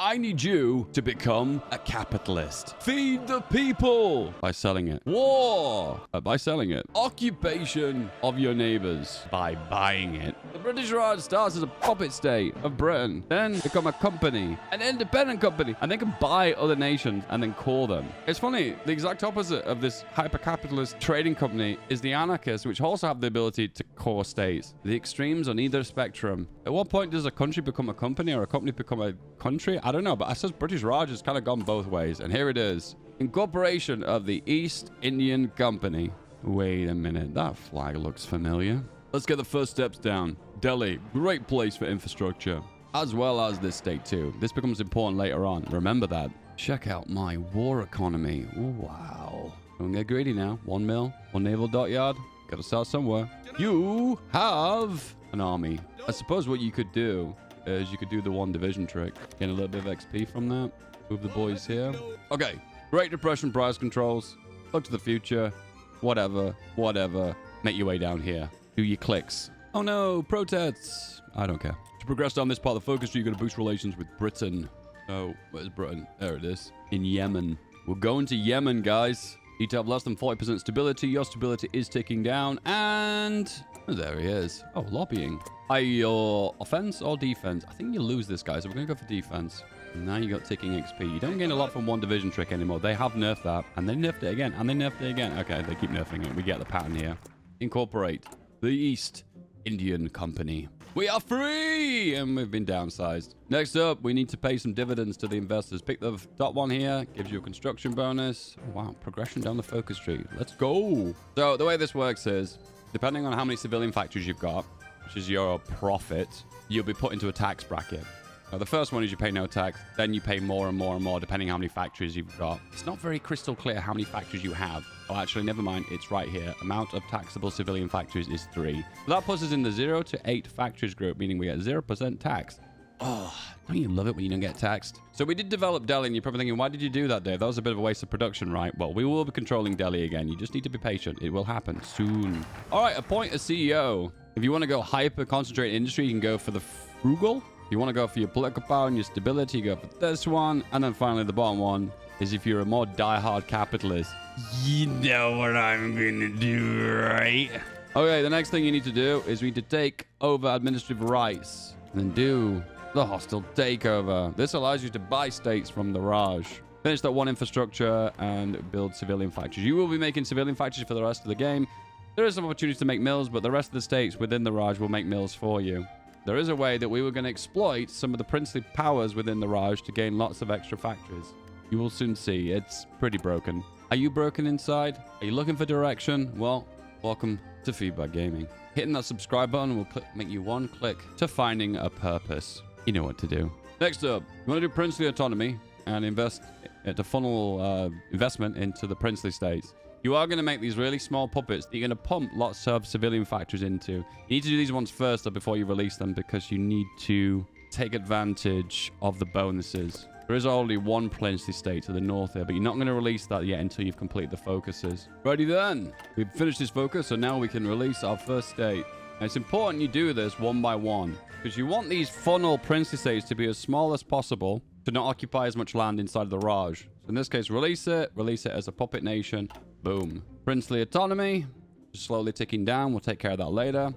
I need you to become a capitalist. Feed the people by selling it. War by selling it. Occupation of your neighbors by buying it. The British Raj starts as a puppet state of Britain, then become a company, an independent company, and they can buy other nations and then call them. It's funny, the exact opposite of this hyper-capitalist trading company is the anarchists, which also have the ability to core states. The extremes on either spectrum. At what point does a country become a company or a company become a country? I don't know, but I suppose British Raj has kind of gone both ways. And here it is. Incorporation of the East Indian Company. Wait a minute, that flag looks familiar. Let's get the first steps down. Delhi, great place for infrastructure, as well as this state too. This becomes important later on. Remember that. Check out my war economy. Wow. Don't get greedy now. 1 mil, 1 naval dockyard. Gotta start somewhere. You have an army. I suppose what you could do is you could do the 1 division trick. Get a little bit of XP from that. Move the boys here. Okay. Great Depression price controls. Look to the future. Whatever. Make your way down here. Do your clicks. Oh no, protests. I don't care. To progress down this part of the focus tree, you're going to boost relations with Britain. Oh, where's Britain? There it is. In Yemen. We're going to Yemen, guys. Need to have less than 40% stability. Your stability is ticking down. And oh, there he is. Oh, lobbying. Are your offense or defense? I think you lose this guy, so we're going to go for defense. Now you got ticking XP. You don't gain a lot from 1 division trick anymore. They have nerfed that. And they nerfed it again. And they nerfed it again. Okay, they keep nerfing it. We get the pattern here. Incorporate the East Indian Company. We are free! And we've been downsized. Next up, we need to pay some dividends to the investors. Pick the top one here. Gives you a construction bonus. Oh, wow, progression down the focus tree. Let's go. So the way this works is, depending on how many civilian factories you've got, which is your profit, you'll be put into a tax bracket. Now, the first one is you pay no tax. Then you pay more and more and more, depending how many factories you've got. It's not very crystal clear how many factories you have. Oh, actually, never mind. It's right here. Amount of taxable civilian factories is 3. So that puts us in the 0 to 8 factories group, meaning we get 0% tax. Oh, don't you love it when you don't get taxed? So we did develop Delhi, and you're probably thinking, why did you do that, Dave? That was a bit of a waste of production, right? Well, we will be controlling Delhi again. You just need to be patient. It will happen soon. All right, appoint a CEO. If you want to go hyper-concentrated industry, you can go for the frugal. If you want to go for your political power and your stability, you go for this one. And then finally, the bottom one is if you're a more die-hard capitalist. You know what I'm going to do, right? Okay, the next thing you need to do is we need to take over administrative rights and then do the hostile takeover. This allows you to buy states from the Raj. Finish that 1 infrastructure and build civilian factories. You will be making civilian factories for the rest of the game. There is some opportunities to make mills, but the rest of the states within the Raj will make mills for you. There is a way that we were going to exploit some of the princely powers within the Raj to gain lots of extra factories. You will soon see. It's pretty broken. Are you broken inside? Are you looking for direction? Well, welcome to Feedback Gaming. Hitting that subscribe button will make you 1 click to finding a purpose. You know what to do. Next up, you want to do princely autonomy and invest to funnel investment into the princely states. You are going to make these really small puppets that you're going to pump lots of civilian factories into. You need to do these ones first though, before you release them, because you need to take advantage of the bonuses. There is already 1 princely state to the north here, but you're not going to release that yet until you've completed the focuses. Ready then. We've finished this focus, so now we can release our first state. And it's important you do this 1 by 1, because you want these funnel princely states to be as small as possible to not occupy as much land inside the Raj. So in this case, release it as a puppet nation. Boom. Princely autonomy. Just slowly ticking down. We'll take care of that later.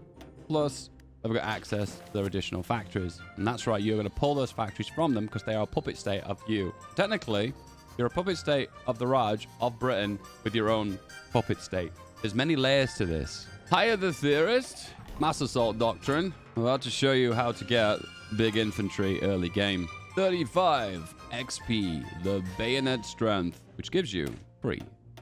Plus, they've got access to their additional factories. And that's right, you're going to pull those factories from them because they are a puppet state of you. Technically, you're a puppet state of the Raj, of Britain, with your own puppet state. There's many layers to this. Hire the theorist. Mass assault doctrine. I'm about to show you how to get big infantry early game. 35 XP, the bayonet strength, which gives you 3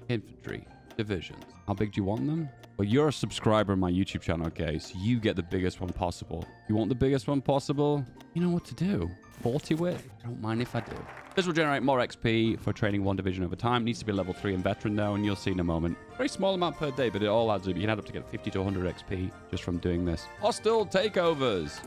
infantry divisions. How big do you want them? Well, you're a subscriber on my YouTube channel, okay? So you get the biggest one possible. You want the biggest one possible? You know what to do. 40 wit? I don't mind if I do. This will generate more XP for training 1 division over time. It needs to be level 3 and veteran though, and you'll see in a moment. Very small amount per day, but it all adds up. You can add up to get 50 to 100 XP just from doing this. Hostile takeovers.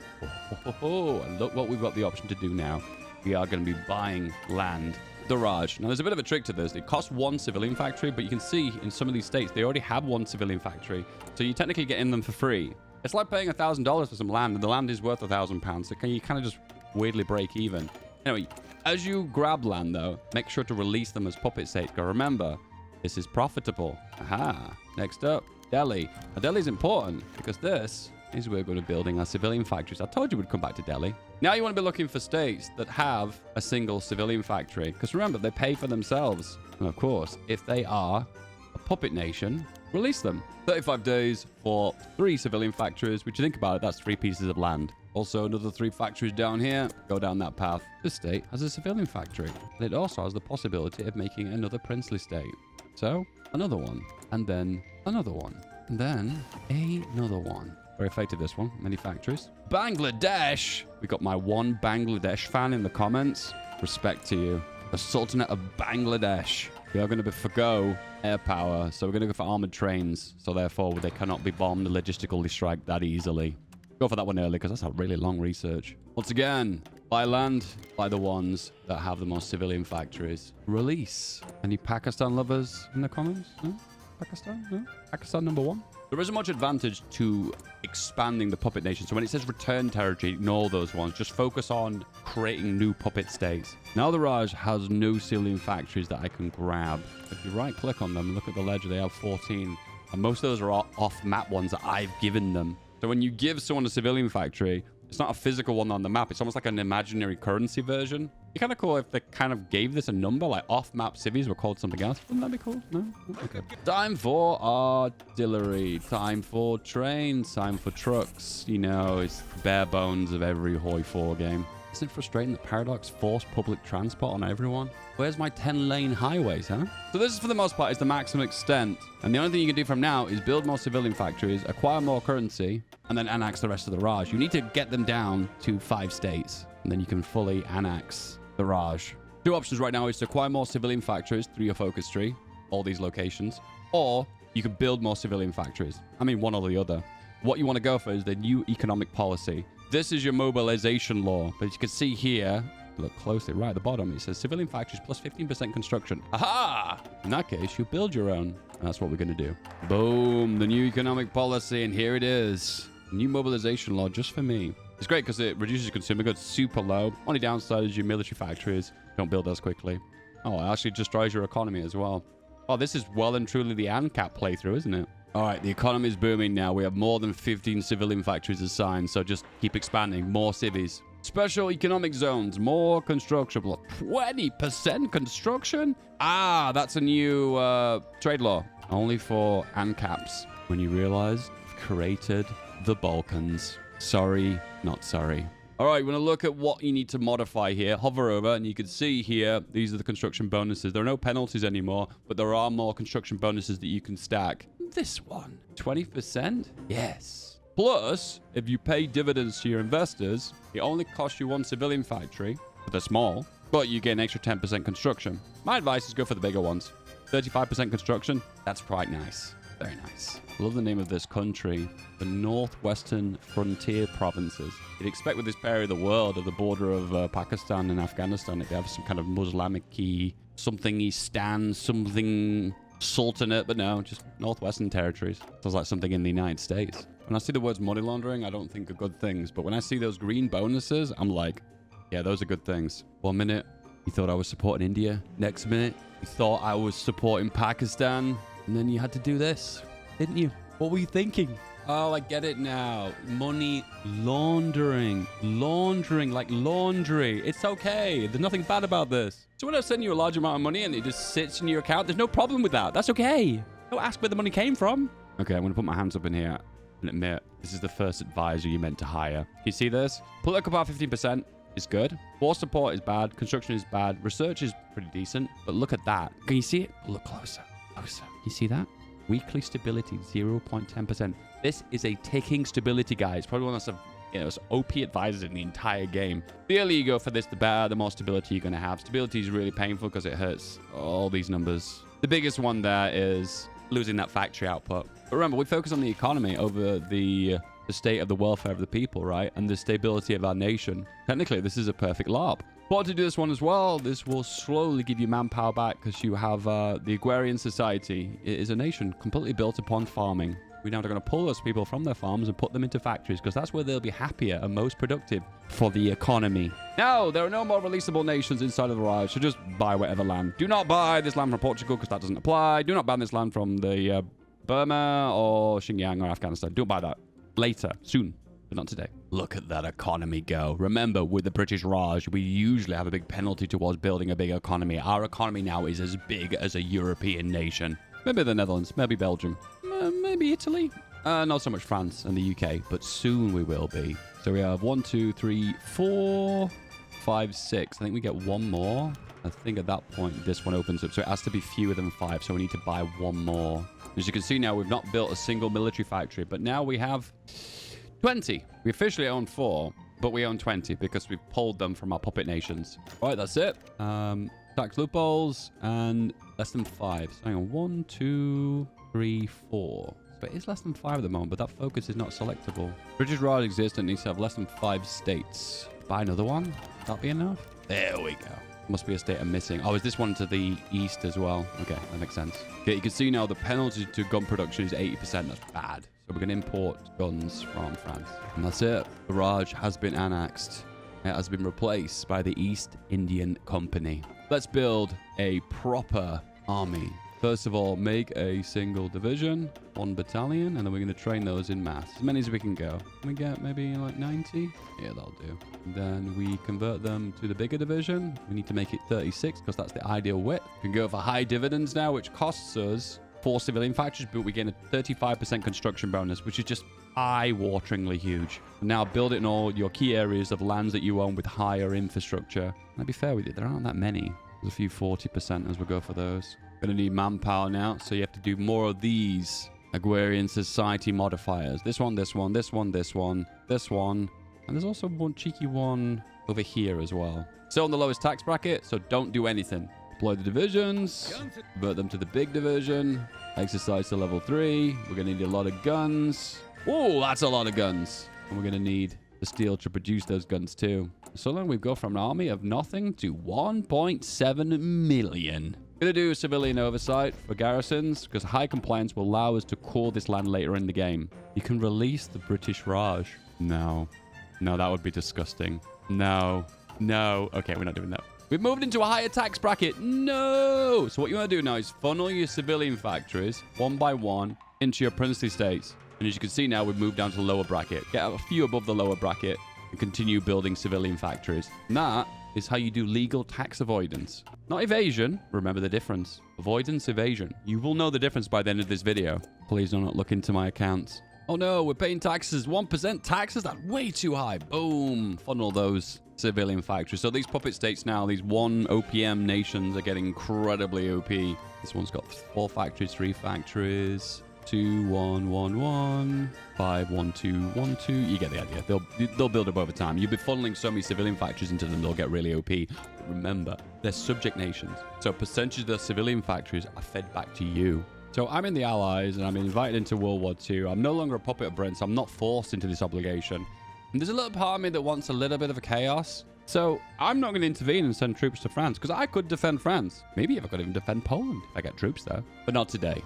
And look what we've got the option to do now. We are going to be buying land. The Raj. Now, there's a bit of a trick to this. It costs 1 civilian factory, but you can see in some of these states, they already have 1 civilian factory. So you technically get in them for free. It's like paying $1,000 for some land, and the land is worth £1,000. So you kind of just weirdly break even. Anyway, as you grab land, though, make sure to release them as puppet states. Because remember, this is profitable. Aha. Next up, Delhi. Now, Delhi's important because this is where we're going to be building our civilian factories. I told you we'd come back to Delhi. Now you want to be looking for states that have a single civilian factory. Because remember, they pay for themselves. And of course, if they are a puppet nation, release them. 35 days for 3 civilian factories. Which you think about it, that's 3 pieces of land. Also, another 3 factories down here. Go down that path. This state has a civilian factory. And it also has the possibility of making another princely state. So, another one. And then another one. And then another one. Very effective, this one. Many factories. Bangladesh. We got my one Bangladesh fan in the comments. Respect to you. The Sultanate of Bangladesh. We are going to forgo air power. So we're going to go for armored trains. So therefore, they cannot be bombed and logistically strike that easily. Go for that one early because that's a really long research. Once again, buy land, buy the ones that have the most civilian factories. Release. Any Pakistan lovers in the comments? No? Pakistan? No? Pakistan number 1? There isn't much advantage to expanding the puppet nation. So when it says return territory, ignore those ones. Just focus on creating new puppet states. Now the Raj has no civilian factories that I can grab. If you right click on them and look at the ledger, they have 14. And most of those are off-map ones that I've given them. So when you give someone a civilian factory, it's not a physical one on the map. It's almost like an imaginary currency version. It'd be kind of cool if they kind of gave this a number, like off-map civvies were called something else. Wouldn't that be cool? No? Okay. Time for artillery. Time for trains. Time for trucks. You know, it's bare bones of every Hoi 4 game. Isn't it frustrating that Paradox forced public transport on everyone? Where's my 10-lane highways, huh? So this is, for the most part, is the maximum extent. And the only thing you can do from now is build more civilian factories, acquire more currency, and then annex the rest of the Raj. You need to get them down to 5 states, and then you can fully annex the Raj. 2 options right now is to acquire more civilian factories through your focus tree, all these locations, or you can build more civilian factories. I mean, one or the other. What you want to go for is the new economic policy. This is your mobilization law. But as you can see here, look closely, right at the bottom, it says civilian factories plus 15% construction. Aha! In that case, you build your own. And that's what we're going to do. Boom, the new economic policy, and here it is. New mobilization law just for me. It's great because it reduces consumer goods super low. Only downside is your military factories don't build as quickly. Oh, it actually destroys your economy as well. Oh, this is well and truly the ANCAP playthrough, isn't it? All right, the economy is booming now. We have more than 15 civilian factories assigned, so just keep expanding. More civvies. Special economic zones. More construction. 20% construction? Ah, that's a new trade law. Only for ANCAPs. When you realize you've created the Balkans. Sorry, not sorry. All right, we're going to look at what you need to modify here. Hover over, and you can see here, these are the construction bonuses. There are no penalties anymore, but there are more construction bonuses that you can stack. This one, 20%? Yes. Plus, if you pay dividends to your investors, it only costs you 1 civilian factory, but they're small, but you get an extra 10% construction. My advice is go for the bigger ones. 35% construction, that's quite nice. Very nice. I love the name of this country, the Northwestern Frontier Provinces. You'd expect with this area of the world, at the border of Pakistan and Afghanistan, that they have some kind of Muslimic-y, something-y stand, something sultanate, but no, just Northwestern territories. Sounds like something in the United States. When I see the words money laundering, I don't think of good things. But when I see those green bonuses, I'm like, yeah, those are good things. 1 minute, you thought I was supporting India. Next minute, you thought I was supporting Pakistan. And then you had to do this, didn't you? What were you thinking? Oh, I get it now. Money laundering. Laundering like laundry. It's okay. There's nothing bad about this. So when I send you a large amount of money and it just sits in your account, there's no problem with that. That's okay. Don't ask where the money came from. Okay, I'm going to put my hands up in here and admit this is the first advisor you meant to hire. You see this? Political power 15% is good. War support is bad. Construction is bad. Research is pretty decent. But look at that. Can you see it? Look closer. Closer. You see that? Weekly stability, 0.10%. This is a ticking stability, guys. Probably one of the OP advisors in the entire game. The earlier you go for this, the better, the more stability you're going to have. Stability is really painful because it hurts all these numbers. The biggest one there is losing that factory output. But remember, we focus on the economy over the state of the welfare of the people, right? And the stability of our nation. Technically, this is a perfect LARP. But to do this one as well, this will slowly give you manpower back because you have the agrarian society. It is a nation completely built upon farming. we're now going to pull those people from their farms and put them into factories because that's where they'll be happier and most productive for the economy. Now, there are no more releasable nations inside of the Raj, so just buy whatever land. Do not buy this land from Portugal because that doesn't apply. Do not ban this land from the Burma or Xinjiang or Afghanistan. Don't buy that. Later. Soon. But not today. Look at that economy go. Remember, with the British Raj, we usually have a big penalty towards building a big economy. Our economy now is as big as a European nation. Maybe the Netherlands, maybe Belgium, maybe Italy. Not so much France and the UK, but soon we will be. So we have 1, 2, 3, 4, 5, 6. I think we get one more. I think at that point, this one opens up. So it has to be fewer than 5. So we need to buy one more. As you can see now, we've not built a single military factory, but now we have 20. We officially own 4, but we own 20 because we've pulled them from our puppet nations. All right, that's it. Tax loopholes and less than 5. So hang on, 1, 2, 3, 4. So it is less than 5 at the moment, but that focus is not selectable. British Raj exists and needs to have less than 5 states. Buy another one. That'll be enough. There we go. Must be a state I'm missing. Oh, is this one to the east as well? Okay, that makes sense. Okay, you can see now the penalty to gun production is 80%. That's bad. So we're going to import guns from France. And that's it. The Raj has been annexed. It has been replaced by the East Indian Company. Let's build a proper army. First of all, make a single division, 1 battalion, and then we're going to train those in mass. As many as we can go. Can we get maybe like 90? Yeah, that'll do. And then we convert them to the bigger division. We need to make it 36 because that's the ideal width. We can go for high dividends now, which costs us 4 civilian factories, but we gain a 35% construction bonus, which is just eye-wateringly huge. And now build it in all your key areas of lands that you own with higher infrastructure. I'll be fair with you, there aren't that many. There's a few 40% as we go for those. Going to need manpower now, so you have to do more of these agrarian society modifiers. This one, this one, this one, this one, this one. And there's also one cheeky one over here as well. Still on the lowest tax bracket, so don't do anything. Deploy the divisions, convert them to the big division, exercise to level 3. We're going to need a lot of guns. Oh, that's a lot of guns. And we're going to need the steel to produce those guns too. So then we've gone from an army of nothing to 1.7 million. Going to do civilian oversight for garrisons because high compliance will allow us to core this land later in the game. You can release the British Raj. No. No, that would be disgusting. No. No. Okay, we're not doing that. We've moved into a higher tax bracket. No. So what you want to do now is funnel your civilian factories one by one into your princely states. And as you can see now, we've moved down to the lower bracket. Get a few above the lower bracket and continue building civilian factories. And that is how you do legal tax avoidance. Not evasion. Remember the difference. Avoidance, evasion. You will know the difference by the end of this video. Please do not look into my accounts. Oh no, we're paying taxes. 1% taxes? That's way too high. Boom. Funnel those civilian factories. So these puppet states now, these 1 OPM nations are getting incredibly OP. This one's got 4 factories, 3 factories. 2, 1, 1, 1, 5, 1, 2, 1, 2. You get the idea. They'll build up over time. You'll be funneling so many civilian factories into them, they'll get really OP. But remember, they're subject nations. So a percentage of the civilian factories are fed back to you. So I'm in the Allies and I'm invited into World War II. I'm no longer a puppet of Britain, so I'm not forced into this obligation. And there's a little part of me that wants a little bit of a chaos. So I'm not going to intervene and send troops to France because I could defend France. Maybe if I could even defend Poland if I get troops there. But not today.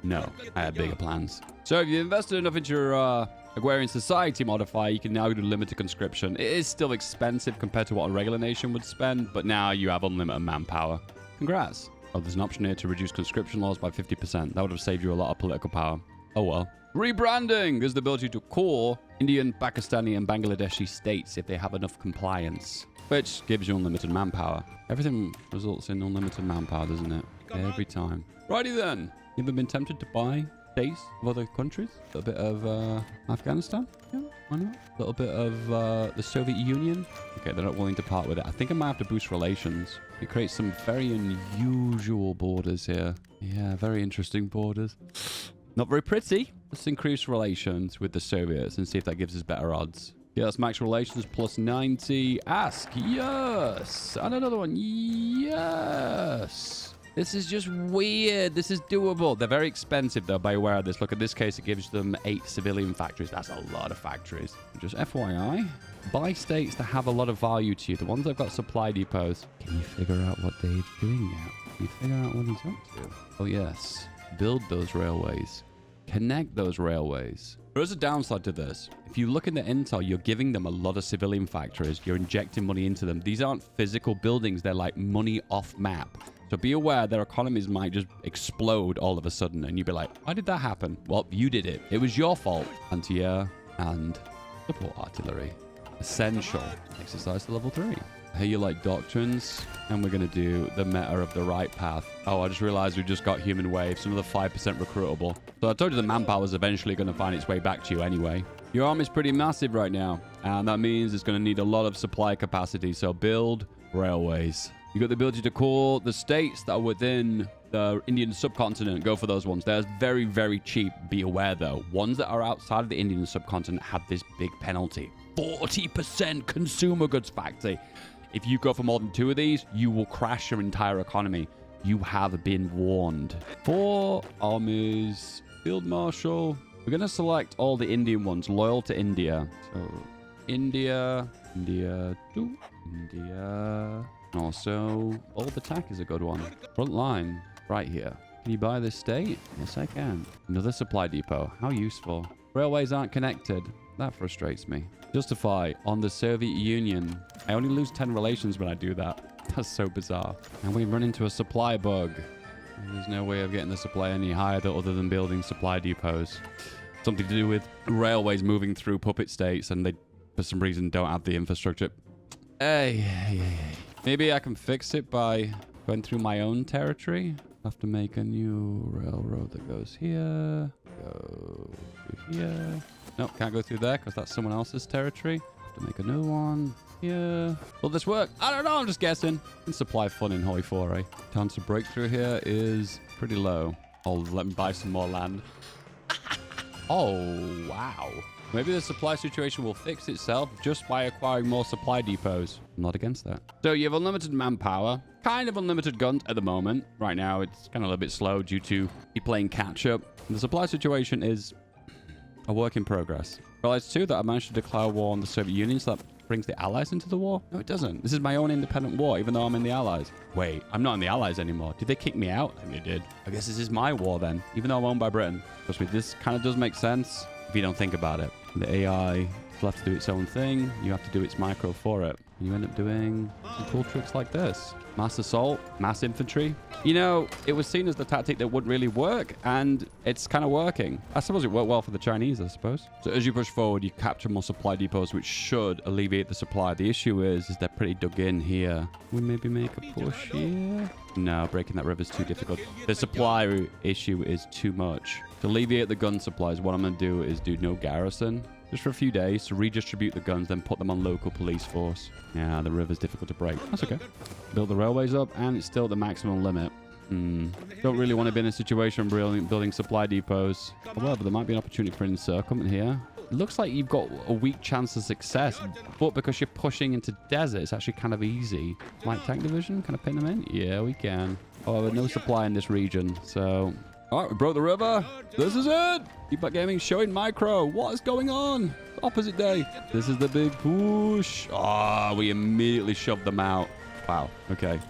No, I have bigger plans. So if you invested enough into your agrarian society modifier, you can now do limited conscription. It is still expensive compared to what a regular nation would spend, but now you have unlimited manpower. Congrats. Oh, there's an option here to reduce conscription laws by 50%. That would have saved you a lot of political power. Oh well. Rebranding is the ability to core Indian, Pakistani, and Bangladeshi states if they have enough compliance, which gives you unlimited manpower. Everything results in unlimited manpower, doesn't it? Every time. Righty then. You ever been tempted to buy states of other countries? A little bit of Afghanistan? Yeah, why not? A little bit of the Soviet Union? Okay, they're not willing to part with it. I think I might have to boost relations. It creates some very unusual borders here. Yeah, very interesting borders. Not very pretty. Let's increase relations with the Soviets and see if that gives us better odds. Yeah, that's max relations plus 90. Ask. Yes. And another one. Yes. This is just weird. This is doable. They're very expensive, though, by aware of this. Look, in this case, it gives them 8 civilian factories. That's a lot of factories. Just FYI, buy states that have a lot of value to you. The ones that have got supply depots. Can you figure out what Dave's doing yet? Can you figure out what he's up to? Oh, yes. Build those railways. connect those railways. There is a downside to this. If you look in the intel, you're giving them a lot of civilian factories. You're injecting money into them. These aren't physical buildings. They're like money off map. So be aware their economies might just explode all of a sudden. And you'd be like, why did that happen? Well, you did it. It was your fault. Anti-air and support artillery. Essential. Exercise to level 3. I hear you like doctrines. And we're going to do the meta of the right path. Oh, I just realized we just got human waves. Another 5% recruitable. So I told you the manpower is eventually going to find its way back to you anyway. Your army's pretty massive right now. And that means it's going to need a lot of supply capacity. So build railways. You got the ability to call the states that are within the Indian subcontinent. Go for those ones. They're very, very cheap. Be aware, though. Ones that are outside of the Indian subcontinent have this big penalty. 40% consumer goods factory. If you go for more than 2 of these, you will crash your entire economy. You have been warned. 4 armies. Field Marshal. We're going to select all the Indian ones. Loyal to India. So, India. India 2. India... Also, bold attack is a good one. Front line, right here. Can you buy this state? Yes, I can. Another supply depot. How useful. Railways aren't connected. That frustrates me. Justify on the Soviet Union. I only lose 10 relations when I do that. That's so bizarre. And we run into a supply bug. There's no way of getting the supply any higher other than building supply depots. Something to do with railways moving through puppet states, and they, for some reason, don't have the infrastructure. Hey. Maybe I can fix it by going through my own territory. I have to make a new railroad that goes here. Go through here. Nope, can't go through there because that's someone else's territory. Have to make a new one here. Will this work? I don't know. I'm just guessing. And supply fun in Hoi 4, eh? Chance to break through here is pretty low. Oh, let me buy some more land. Oh, wow. Maybe the supply situation will fix itself just by acquiring more supply depots. I'm not against that. So you have unlimited manpower, kind of unlimited guns at the moment. Right now, it's kind of a little bit slow due to you playing catch up. The supply situation is a work in progress. Realize too that I managed to declare war on the Soviet Union, so that brings the Allies into the war? No, it doesn't. This is my own independent war, even though I'm in the Allies. Wait, I'm not in the Allies anymore. Did they kick me out? I think they did. I guess this is my war then, even though I'm owned by Britain. Trust me, this kind of does make sense if you don't think about it. The AI will have to do its own thing. You have to do its micro for it. You end up doing some cool tricks like this. Mass assault, mass infantry. You know, it was seen as the tactic that wouldn't really work, and it's kind of working. I suppose it worked well for the Chinese, I suppose. So as you push forward, you capture more supply depots, which should alleviate the supply. The issue is they're pretty dug in here. We maybe make a push here? No, breaking that river is too difficult. The supply issue is too much. To alleviate the gun supplies, what I'm going to do is do no garrison. Just for a few days to redistribute the guns, then put them on local police force. Yeah, the river's difficult to break. That's okay. Build the railways up, and it's still at the maximum limit. Don't really want to be in a situation building supply depots. However, there might be an opportunity for an encirclement here. It looks like you've got a weak chance of success, but because you're pushing into desert, it's actually kind of easy. Light tank division, can I pin them in? Yeah, we can. However, no supply in this region, so... All right, we broke the river. This is it. Feedback Gaming showing micro. What is going on? Opposite day. This is the big push. Ah, we immediately shoved them out. Wow. Okay.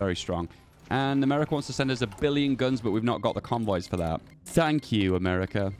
Very strong. And America wants to send us 1 billion guns, but we've not got the convoys for that. Thank you, America.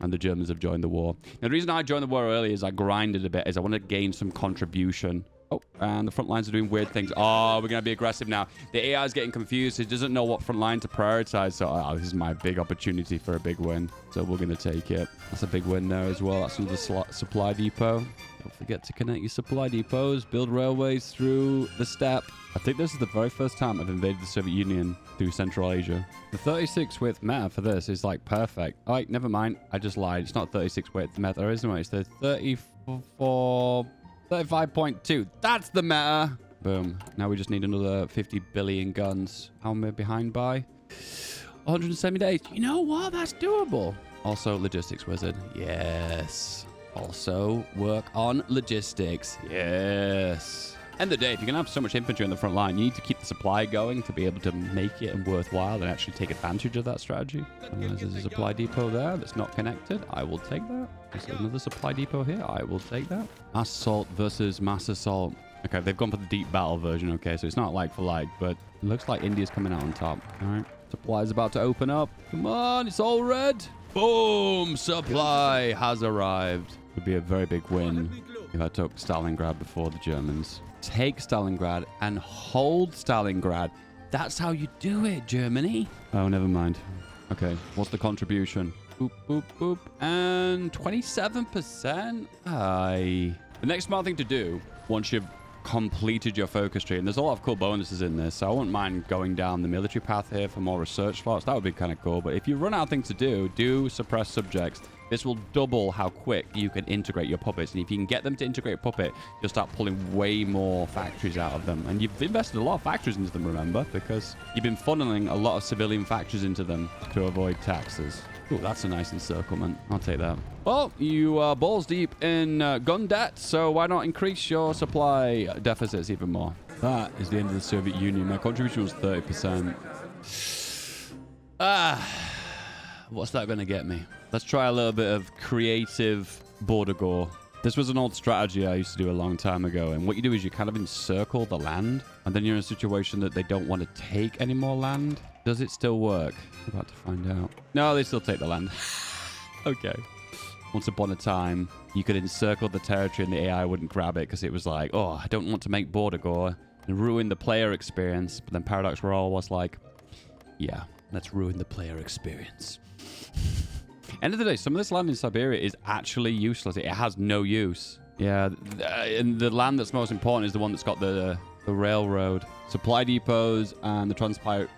And the Germans have joined the war. Now, the reason I joined the war early is I grinded a bit, is I want to gain some contribution. Oh, and the front lines are doing weird things. Oh, we're going to be aggressive now. The AI is getting confused. It doesn't know what front line to prioritize. So this is my big opportunity for a big win. So we're going to take it. That's a big win there as well. That's another supply depot. Don't forget to connect your supply depots. Build railways through the steppe. I think this is the very first time I've invaded the Soviet Union through Central Asia. The 36 width meta for this is like perfect. All right, never mind. I just lied. It's not 36 width meta, isn't it? It's the 34... 35.2. That's the meta. Boom. Now we just need another 50 billion guns. How am I behind by? 170 days. You know what? That's doable. Also, logistics wizard. Yes. Also, work on logistics. Yes. End of the day, if you're going to have so much infantry on the front line, you need to keep the supply going to be able to make it and worthwhile and actually take advantage of that strategy. There's a supply depot there that's not connected. I will take that. There's another supply depot here. I will take that. Mass assault versus mass assault. Okay, they've gone for the deep battle version. Okay, so it's not like for like, but it looks like India's coming out on top. All right. Supply is about to open up. Come on, it's all red. Boom! Supply has arrived. Would be a very big win if I took Stalingrad before the Germans. Take Stalingrad and hold Stalingrad. That's how you do it, Germany. Oh, never mind. Okay, what's the contribution? Boop, boop, boop. And 27%? Aye. The next smart thing to do, once you've completed your focus tree, and there's a lot of cool bonuses in this, so I wouldn't mind going down the military path here for more research slots. That would be kind of cool. But if you run out of things to do suppress subjects. This will double how quick you can integrate your puppets. And if you can get them to integrate a puppet, you'll start pulling way more factories out of them. And you've invested a lot of factories into them, remember? Because you've been funneling a lot of civilian factories into them to avoid taxes. Ooh, that's a nice encirclement. I'll take that. Well, you are balls deep in gun debt, so why not increase your supply deficits even more? That is the end of the Soviet Union. My contribution was 30%. What's that going to get me? Let's try a little bit of creative border gore. This was an old strategy I used to do a long time ago. And what you do is you kind of encircle the land. And then you're in a situation that they don't want to take any more land. Does it still work? I'm about to find out. No, they still take the land. Okay. Once upon a time, you could encircle the territory and the AI wouldn't grab it because it was like, oh, I don't want to make border gore and ruin the player experience. But then Paradox Roll was like, yeah, let's ruin the player experience. End of the day, some of this land in Siberia is actually useless. It has no use. Yeah, and the land that's most important is the one that's got the railroad. Supply depots and the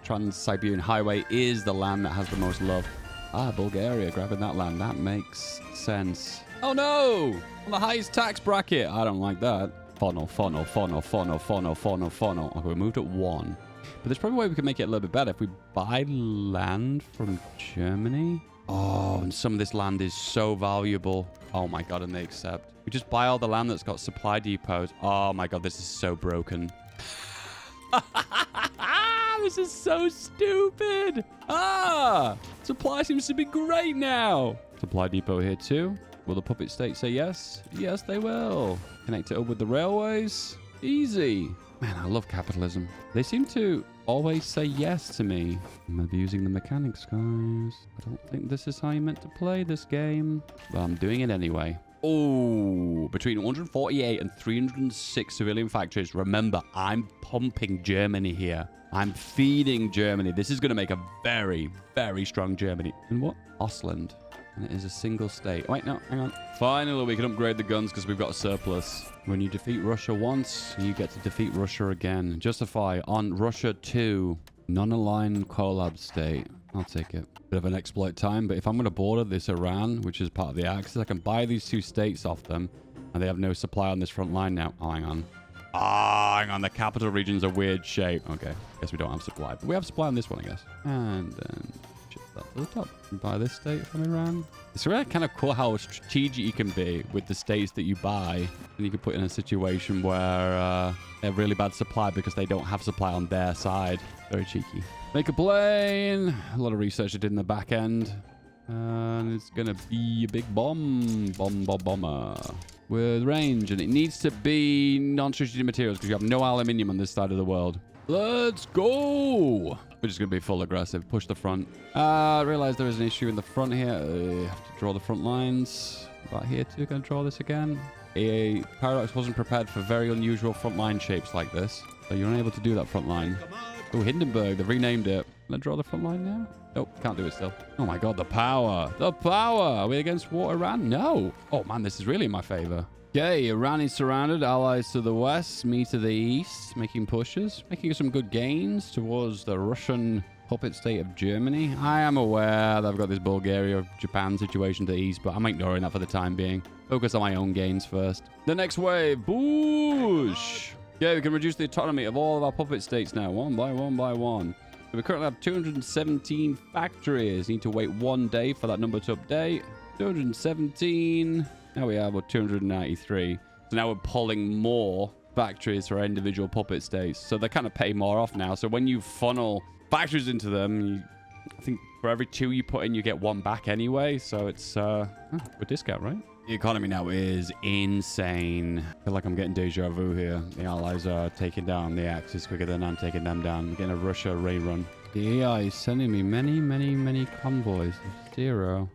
Trans-Siberian Highway is the land that has the most love. Ah, Bulgaria grabbing that land. That makes sense. Oh no! On the highest tax bracket. I don't like that. Funnel. Okay, we moved at 1. But there's probably a way we can make it a little bit better. If we buy land from Germany. Oh, and some of this land is so valuable. Oh my god, and they accept. We just buy all the land that's got supply depots. Oh my god, this is so broken. This is so stupid. Supply seems to be great now. Supply depot here too. Will the puppet state say yes? Yes, they will. Connect it up with the railways. Easy. Man, I love capitalism. They seem to always say yes to me. I'm abusing the mechanics, guys. I don't think this is how you meant to play this game. But I'm doing it anyway. Oh, between 148 and 306 civilian factories. Remember, I'm pumping Germany here. I'm feeding Germany. This is going to make a very, very strong Germany. And what? Ostland. And it is a single state. Wait, no, hang on. Finally, we can upgrade the guns because we've got a surplus. When you defeat Russia once, you get to defeat Russia again. Justify on Russia 2. Non-aligned collab state. I'll take it. Bit of an exploit time, but if I'm going to border this Iran, which is part of the Axis, I can buy these 2 states off them, and they have no supply on this front line now. Oh, hang on. Hang on. The capital region's a weird shape. Okay. Guess we don't have supply, but we have supply on this one, I guess. And then shift that to the top. Buy this state from Iran. It's really kind of cool how strategic you can be with the states that you buy. And you can put in a situation where they have really bad supply because they don't have supply on their side. Very cheeky. Make a plane. A lot of research I did in the back end. And it's going to be a big bomber. With range. And it needs to be non-strategic materials because you have no aluminium on this side of the world. Let's go. We're just going to be full aggressive. Push the front. I realize there is an issue in the front here. I have to draw the front lines. About here too. Going to draw this again. Paradox wasn't prepared for very unusual front line shapes like this. So you're unable to do that front line. Oh, Hindenburg. They've renamed it. Can I draw the front line now? Nope. Can't do it still. Oh my god. The power. The power. Are we against war Iran? No. Oh man, this is really in my favor. Okay, Iran is surrounded. Allies to the west, me to the east, making pushes, making some good gains towards the Russian puppet state of Germany. I am aware that I've got this Bulgaria, Japan situation to the east, but I'm ignoring that for the time being. Focus on my own gains first. The next wave, boosh! Yeah, we can reduce the autonomy of all of our puppet states now, one by one. So we currently have 217 factories. Need to wait 1 day for that number to update. 217... Now we have 293. So now we're pulling more factories for our individual puppet states. So they kind of pay more off now. So when you funnel factories into them, I think for every 2 you put in, you get 1 back anyway. So it's a discount, right? The economy now is insane. I feel like I'm getting deja vu here. The allies are taking down the Axis quicker than I'm taking them down. I'm getting a Russia rerun. The AI is sending me many convoys. 0.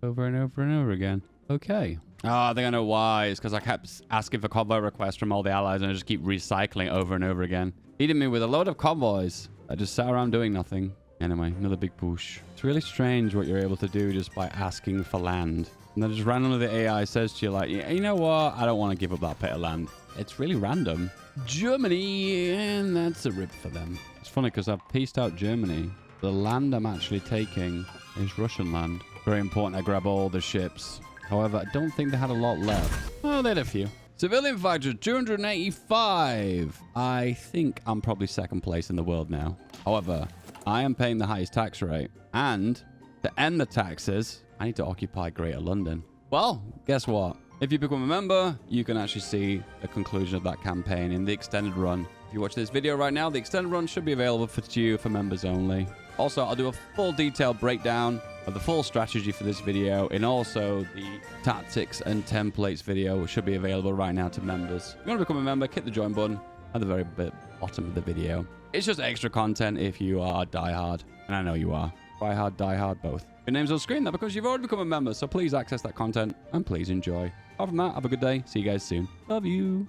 over and over and over again. Okay. Oh, I think I know why. It's because I kept asking for convoy requests from all the allies and I just keep recycling over and over again. Feeding me with a load of convoys. I just sat around doing nothing. Anyway, another big push. It's really strange what you're able to do just by asking for land. And then just randomly the AI says to you like, yeah, you know what? I don't want to give up that bit of land. It's really random. Germany, and that's a rip for them. It's funny because I've pieced out Germany. The land I'm actually taking is Russian land. Very important I grab all the ships. However, I don't think they had a lot left. Oh, they had a few. Civilian fighters, 285. I think I'm probably second place in the world now. However, I am paying the highest tax rate. And to end the taxes, I need to occupy Greater London. Well, guess what? If you become a member, you can actually see the conclusion of that campaign in the extended run. If you watch this video right now, the extended run should be available for you for members only. Also, I'll do a full detailed breakdown of the full strategy for this video, and also the tactics and templates video, which should be available right now to members. If you want to become a member, hit the join button at the very bottom of the video. It's just extra content if you are diehard, and I know you are. Try hard, die hard, both. Your name's on screen there because you've already become a member, so please access that content and please enjoy. Apart from that, have a good day. See you guys soon. Love you.